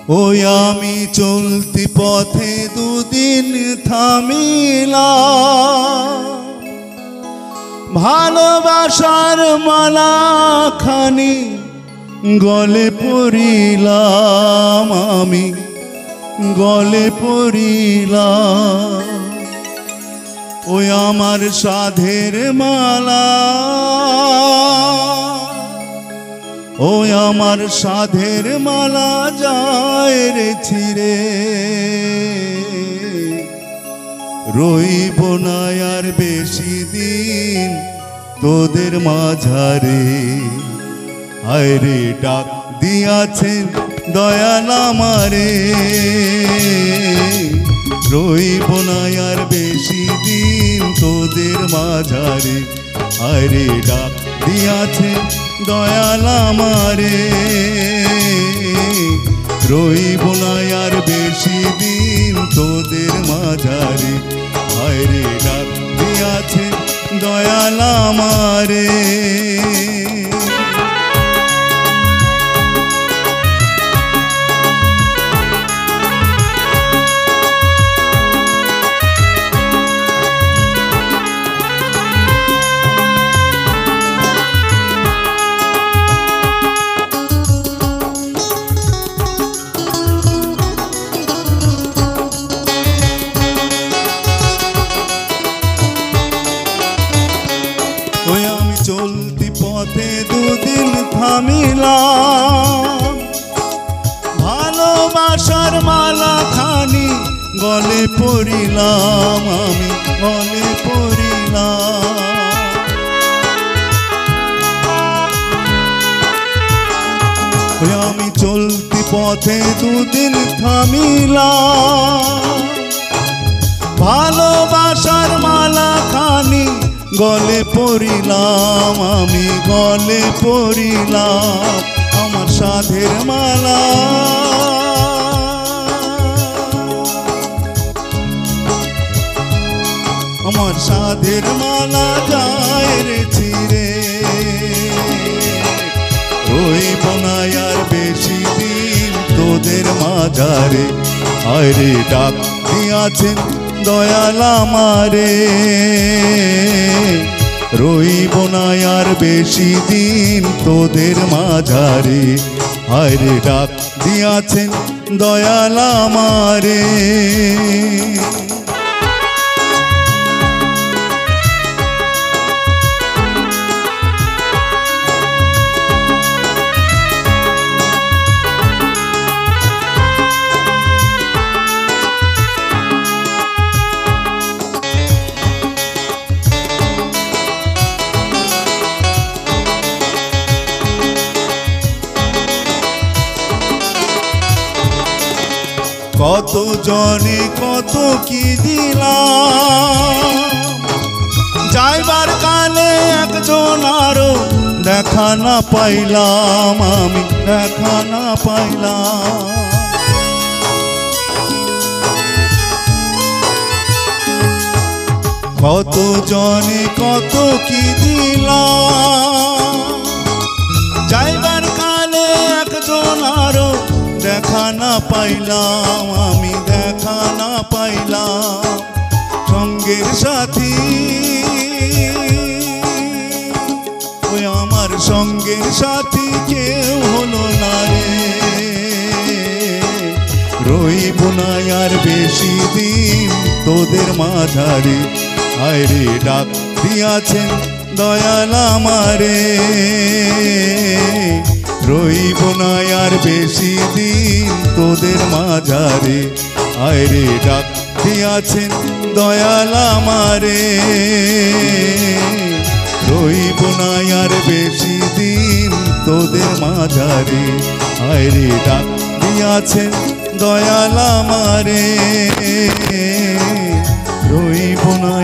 ওই আমি চলতি পথে দুদিন থামিলাম, ভালোবাসার মালাখানি গলে পড়িলাম, আমি গলে পড়িলাম। ওই আমার সাধের মালা, ওই আমার সাধের মালা যায় রে ছিঁড়ে, রইব না আর বেশি দিন তোদের মাঝারে। হায় রে ডাক দিয়াছেন দয়াল আমারে, রইব না আর বেশি দিন তোদের মাঝারে। হায় রে ডাক দিয়াছেন দয়াল আমারে, রইব না আর বেশি দিন তোদের মাঝারে। হায় রে ডাক দিয়াছেন দয়াল আমারে। চলতি পথে দুদিন থামিলাম, ভালোবাসার মালাখানি গলে পড়িলাম, আমি গলে পড়িলাম। আমি চলতি পথে দুদিন থামিলাম, ভালোবাসার মালাখানি গলে পড়িলাম, আমি গলে পড়িলাম। আমার সাধের মালা, আমার সাধের মালা যায় রে ছিঁড়ে, রইব না আর বেশি দিন তোদের মাঝারে। হায় রে ডাক দিয়াছেন দয়াল আমারে, রইব না আর বেশি দিন তোদের মাঝারে। হায় রে ডাক দিয়াছেন দয়াল আমারে। কত জনে কত কি দিলাম, যাইবার কালে একজন আরো দেখা না পাইলাম, আমি দেখা না পাইলাম। কত জনে কত কি দিলাম, যাইবার কালে একজন আরো দেখা না পাইলাম, আমি দেখা না পাইলাম। সঙ্গের সাথী, ওই আমার সঙ্গের সাথী কেউ হলো না রে, রইব না আর বেশি দিন তোদের মাঝারে। হায় রে ডাক দিয়াছেন দয়াল আমারে, রইব না আর বেশি দিন তোদের মাঝারে। হায় রে ডাক দিয়াছেন দয়াল আমারে, রইব না আর বেশি দিন তোদের মাঝারে। হায় রে ডাক দিয়াছেন দয়াল আমারে, রইব না